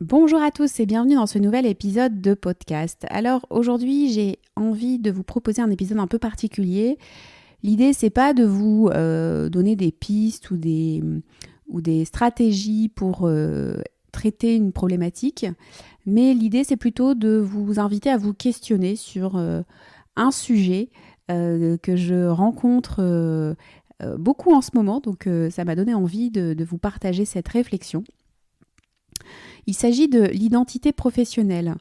Bonjour à tous et bienvenue dans ce nouvel épisode de podcast. Alors aujourd'hui j'ai envie de vous proposer un épisode un peu particulier. L'idée c'est pas de vous donner des pistes ou des stratégies pour traiter une problématique, mais l'idée c'est plutôt de vous inviter à vous questionner sur un sujet que je rencontre beaucoup en ce moment, donc ça m'a donné envie de vous partager cette réflexion. Il s'agit de l'identité professionnelle.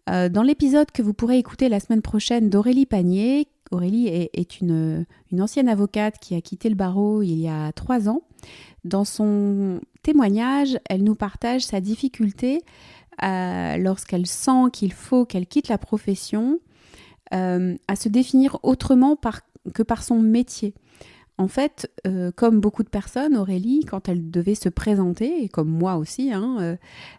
Dans l'épisode que vous pourrez écouter la semaine prochaine d'Aurélie Panier, Aurélie est une ancienne avocate qui a quitté le barreau il y a 3 ans. Dans son témoignage, elle nous partage sa difficulté lorsqu'elle sent qu'il faut qu'elle quitte la profession, à se définir autrement que par son métier. En fait, comme beaucoup de personnes, Aurélie, quand elle devait se présenter, et comme moi aussi, on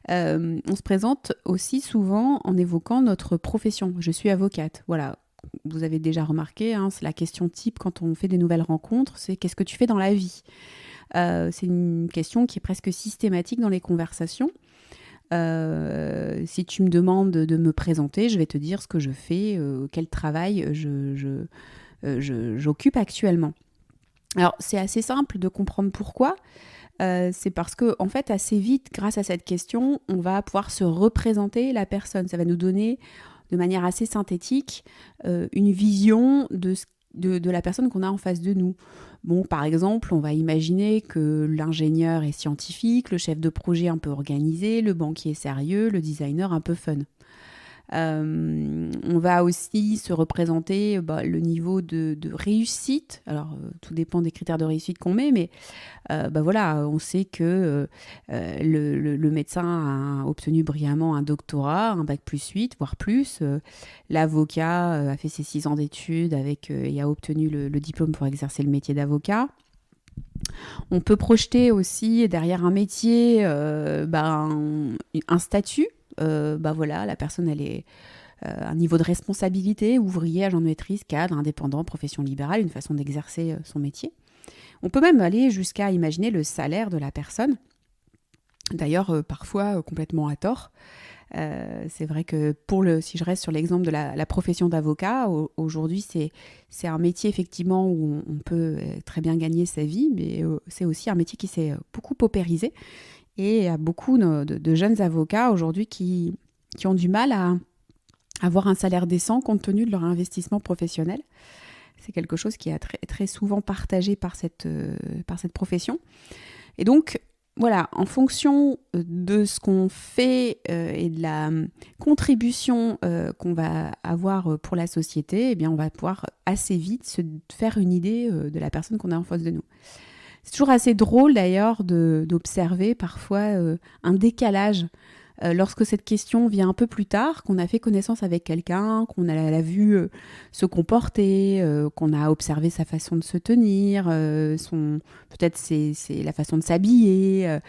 se présente aussi souvent en évoquant notre profession. Je suis avocate, voilà. Vous avez déjà remarqué, c'est la question type quand on fait des nouvelles rencontres, c'est qu'est-ce que tu fais dans la vie ? C'est une question qui est presque systématique dans les conversations. Si tu me demandes de me présenter, je vais te dire ce que je fais, quel travail j'occupe actuellement. Alors, c'est assez simple de comprendre pourquoi. C'est parce que, en fait, assez vite, grâce à cette question, on va pouvoir se représenter la personne. Ça va nous donner, de manière assez synthétique, une vision de la personne qu'on a en face de nous. Bon, par exemple, on va imaginer que l'ingénieur est scientifique, le chef de projet un peu organisé, le banquier sérieux, le designer un peu fun. On va aussi se représenter le niveau de réussite. Alors, tout dépend des critères de réussite qu'on met, mais voilà, on sait que le médecin a obtenu brillamment un doctorat, un bac+8, voire plus. L'avocat a fait ses 6 ans d'études et a obtenu le diplôme pour exercer le métier d'avocat. On peut projeter aussi derrière un métier un statut. Voilà, la personne, elle est un niveau de responsabilité, ouvrier, agent de maîtrise, cadre, indépendant, profession libérale, une façon d'exercer son métier. On peut même aller jusqu'à imaginer le salaire de la personne. D'ailleurs, parfois complètement à tort. C'est vrai que si je reste sur l'exemple de la profession d'avocat, aujourd'hui c'est un métier effectivement où on peut très bien gagner sa vie, mais c'est aussi un métier qui s'est beaucoup paupérisé. Et il y a beaucoup de jeunes avocats aujourd'hui qui ont du mal à avoir un salaire décent compte tenu de leur investissement professionnel. C'est quelque chose qui est très, très souvent partagé par cette profession. Et donc, voilà, en fonction de ce qu'on fait et de la contribution qu'on va avoir pour la société, eh bien, on va pouvoir assez vite se faire une idée de la personne qu'on a en face de nous. C'est toujours assez drôle d'ailleurs d'observer parfois un décalage lorsque cette question vient un peu plus tard, qu'on a fait connaissance avec quelqu'un, qu'on l'a vu se comporter, qu'on a observé sa façon de se tenir, peut-être c'est la façon de s'habiller,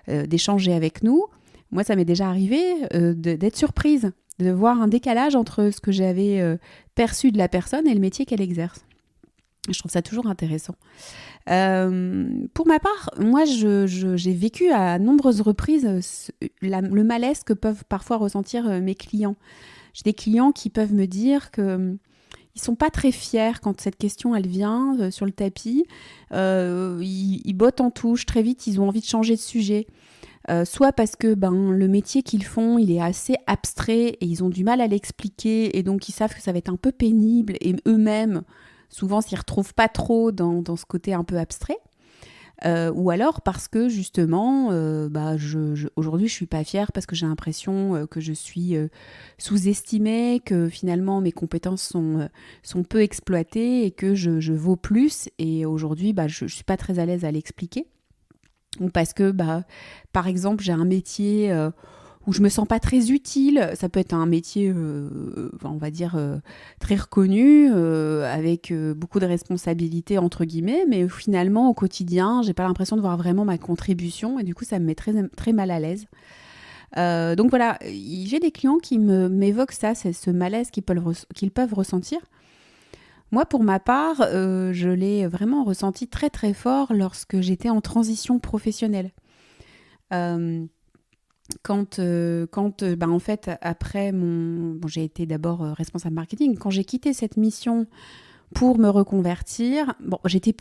d'échanger avec nous. Moi, ça m'est déjà arrivé d'être surprise, de voir un décalage entre ce que j'avais perçu de la personne et le métier qu'elle exerce. Je trouve ça toujours intéressant. Pour ma part, moi, j'ai vécu à nombreuses reprises le malaise que peuvent parfois ressentir mes clients. J'ai des clients qui peuvent me dire que ils sont pas très fiers quand cette question elle vient sur le tapis. Ils bottent en touche très vite. Ils ont envie de changer de sujet. Soit parce que le métier qu'ils font, il est assez abstrait et ils ont du mal à l'expliquer et donc ils savent que ça va être un peu pénible et eux-mêmes souvent s'y retrouvent pas trop dans ce côté un peu abstrait. Ou alors parce que justement, aujourd'hui je suis pas fière parce que j'ai l'impression que je suis sous-estimée, que finalement mes compétences sont peu exploitées et que je vaux plus. Et aujourd'hui, je suis pas très à l'aise à l'expliquer. Ou parce que, par exemple, j'ai un métier où je me sens pas très utile. Ça peut être un métier, on va dire, très reconnu, avec beaucoup de responsabilités, entre guillemets, mais finalement, au quotidien, j'ai pas l'impression de voir vraiment ma contribution, et du coup, ça me met très, très mal à l'aise. Donc voilà, j'ai des clients qui m'évoquent ça, c'est ce malaise qu'ils peuvent ressentir. Moi, pour ma part, je l'ai vraiment ressenti très, très fort lorsque j'étais en transition professionnelle. En fait, après j'ai été d'abord responsable marketing. Quand j'ai quitté cette mission pour me reconvertir, bon, j'étais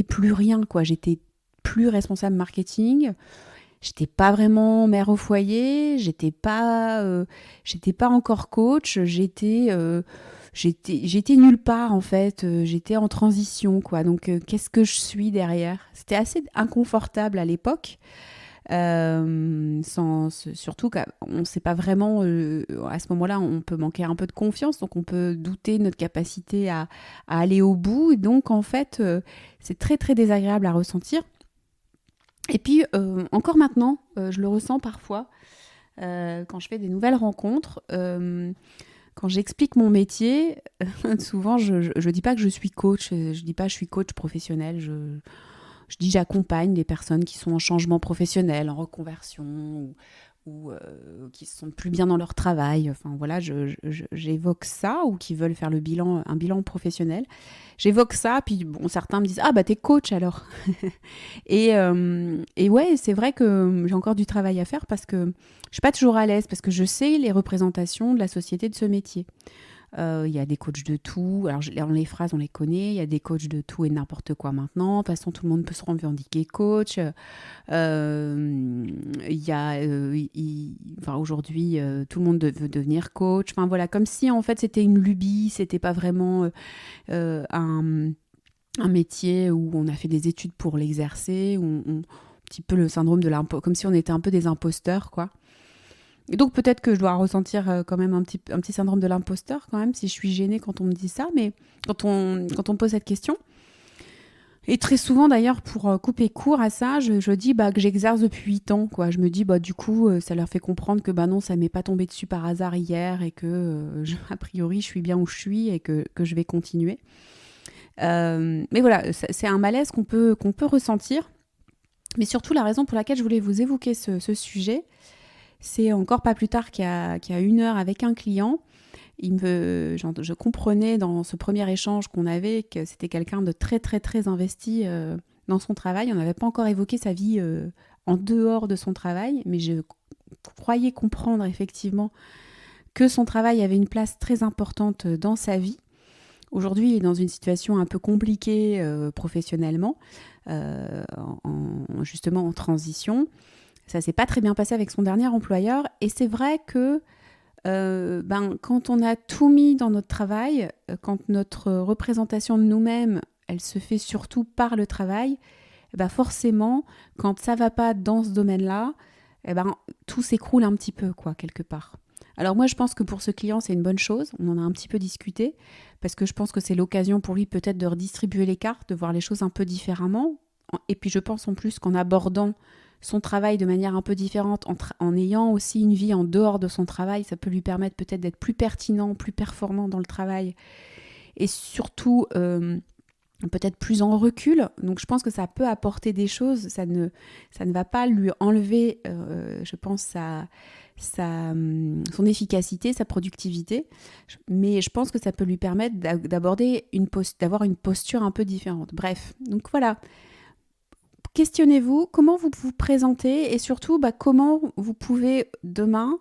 plus rien, quoi. J'étais plus responsable marketing. J'étais pas vraiment mère au foyer. J'étais pas encore coach. J'étais nulle part, en fait. J'étais en transition, quoi. Donc, qu'est-ce que je suis derrière? C'était assez inconfortable à l'époque. Surtout qu'on ne sait pas vraiment, à ce moment-là, on peut manquer un peu de confiance, donc on peut douter de notre capacité à aller au bout. Et donc, en fait, c'est très, très désagréable à ressentir. Et puis, encore maintenant, je le ressens parfois quand je fais des nouvelles rencontres. Quand j'explique mon métier, souvent, je ne dis pas que je suis coach, je dis pas je suis coach professionnel, je dis j'accompagne des personnes qui sont en changement professionnel, en reconversion ou qui se sentent plus bien dans leur travail. Enfin voilà, j'évoque ça, ou qui veulent faire un bilan professionnel. J'évoque ça, puis bon, certains me disent ah bah t'es coach alors. Et ouais, c'est vrai que j'ai encore du travail à faire parce que je suis pas toujours à l'aise, parce que je sais les représentations de la société de ce métier. Il y a des coachs de tout. Alors, les phrases, on les connaît. Il y a des coachs de tout et n'importe quoi maintenant. De toute façon, tout le monde peut se revendiquer coach. Aujourd'hui, tout le monde veut devenir coach. Enfin, voilà, comme si, en fait, c'était une lubie. C'était pas vraiment un métier où on a fait des études pour l'exercer. Un petit peu le syndrome de comme si on était un peu des imposteurs, quoi. Et donc peut-être que je dois ressentir quand même un petit syndrome de l'imposteur quand même, si je suis gênée quand on me dit ça, mais quand on me pose cette question. Et très souvent d'ailleurs, pour couper court à ça, je dis que j'exerce depuis 8 ans, quoi. Je me dis du coup ça leur fait comprendre que non, ça m'est pas tombé dessus par hasard hier, et que a priori je suis bien où je suis, et que je vais continuer. Mais voilà, c'est un malaise qu'on peut ressentir. Mais surtout, la raison pour laquelle je voulais vous évoquer ce sujet, c'est encore pas plus tard qu'il y a 1 heure avec un client. Je comprenais dans ce premier échange qu'on avait que c'était quelqu'un de très très très investi dans son travail. On n'avait pas encore évoqué sa vie en dehors de son travail, mais je croyais comprendre effectivement que son travail avait une place très importante dans sa vie. Aujourd'hui, il est dans une situation un peu compliquée professionnellement, justement en transition. Ça s'est pas très bien passé avec son dernier employeur, et c'est vrai que quand on a tout mis dans notre travail, quand notre représentation de nous-mêmes, elle se fait surtout par le travail, forcément, quand ça va pas dans ce domaine-là, tout s'écroule un petit peu, quoi, quelque part. Alors moi, je pense que pour ce client, c'est une bonne chose. On en a un petit peu discuté, parce que je pense que c'est l'occasion pour lui peut-être de redistribuer les cartes, de voir les choses un peu différemment. Et puis je pense en plus qu'en abordant son travail de manière un peu différente, en ayant aussi une vie en dehors de son travail, ça peut lui permettre peut-être d'être plus pertinent, plus performant dans le travail, et surtout peut-être plus en recul. Donc je pense que ça peut apporter des choses, ça ne va pas lui enlever, je pense, son efficacité, sa productivité, mais je pense que ça peut lui permettre d'avoir une posture un peu différente. Bref, donc voilà. Questionnez-vous comment vous vous présentez, et surtout comment vous pouvez demain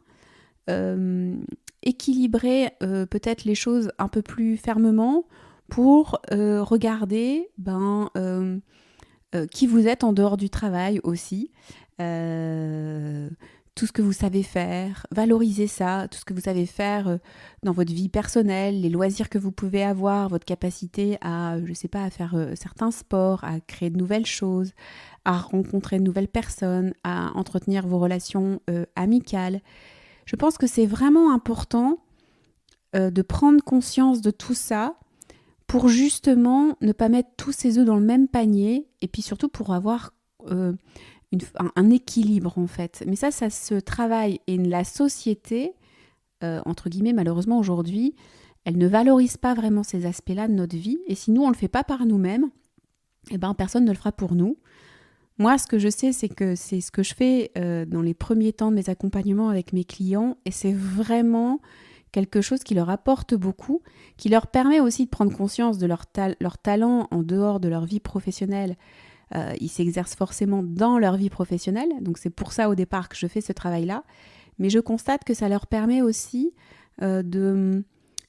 équilibrer peut-être les choses un peu plus fermement pour regarder qui vous êtes en dehors du travail aussi. Tout ce que vous savez faire, valoriser ça, tout ce que vous savez faire dans votre vie personnelle, les loisirs que vous pouvez avoir, votre capacité à faire certains sports, à créer de nouvelles choses, à rencontrer de nouvelles personnes, à entretenir vos relations amicales. Je pense que c'est vraiment important de prendre conscience de tout ça, pour justement ne pas mettre tous ses œufs dans le même panier, et puis surtout pour avoir un équilibre, en fait. Mais ça se travaille, et la société, entre guillemets, malheureusement aujourd'hui, elle ne valorise pas vraiment ces aspects-là de notre vie, et si nous on le fait pas par nous-mêmes, personne ne le fera pour nous. Moi, ce que je sais, c'est que c'est ce que je fais dans les premiers temps de mes accompagnements avec mes clients, et c'est vraiment quelque chose qui leur apporte beaucoup, qui leur permet aussi de prendre conscience de leur talent en dehors de leur vie professionnelle, ils s'exercent forcément dans leur vie professionnelle. Donc c'est pour ça au départ que je fais ce travail-là. Mais je constate que ça leur permet aussi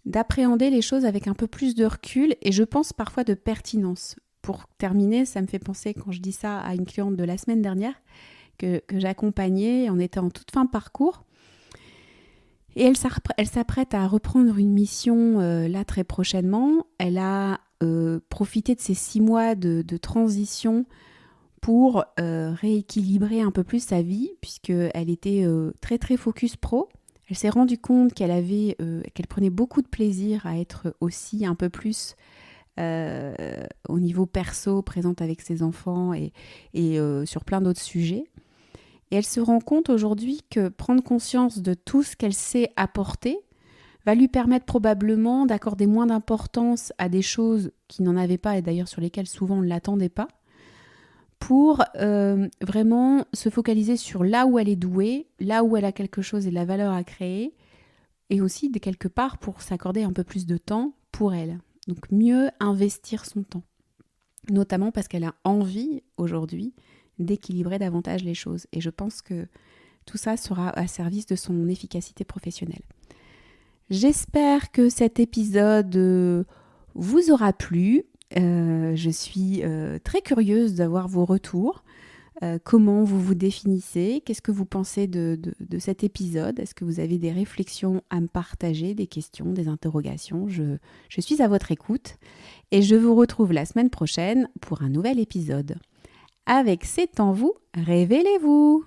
d'appréhender les choses avec un peu plus de recul et je pense parfois de pertinence. Pour terminer, ça me fait penser quand je dis ça à une cliente de la semaine dernière que j'accompagnais, on était en toute fin de parcours et elle s'apprête à reprendre une mission là très prochainement. Elle a profité de ces 6 mois de transition pour rééquilibrer un peu plus sa vie puisqu'elle était très très focus pro. Elle s'est rendue compte qu'elle prenait beaucoup de plaisir à être aussi un peu plus au niveau perso, présente avec ses enfants et sur plein d'autres sujets. Et elle se rend compte aujourd'hui que prendre conscience de tout ce qu'elle sait apporter va lui permettre probablement d'accorder moins d'importance à des choses qui n'en avaient pas et d'ailleurs sur lesquelles souvent on ne l'attendait pas, pour vraiment se focaliser sur là où elle est douée, là où elle a quelque chose et de la valeur à créer, et aussi de quelque part pour s'accorder un peu plus de temps pour elle. Donc mieux investir son temps, notamment parce qu'elle a envie aujourd'hui d'équilibrer davantage les choses. Et je pense que tout ça sera à service de son efficacité professionnelle. J'espère que cet épisode vous aura plu. Je suis très curieuse d'avoir vos retours. Comment vous vous définissez? Qu'est-ce que vous pensez de cet épisode? Est-ce que vous avez des réflexions à me partager, des questions, des interrogations? Je suis à votre écoute et je vous retrouve la semaine prochaine pour un nouvel épisode. Avec C'est en vous, révélez-vous!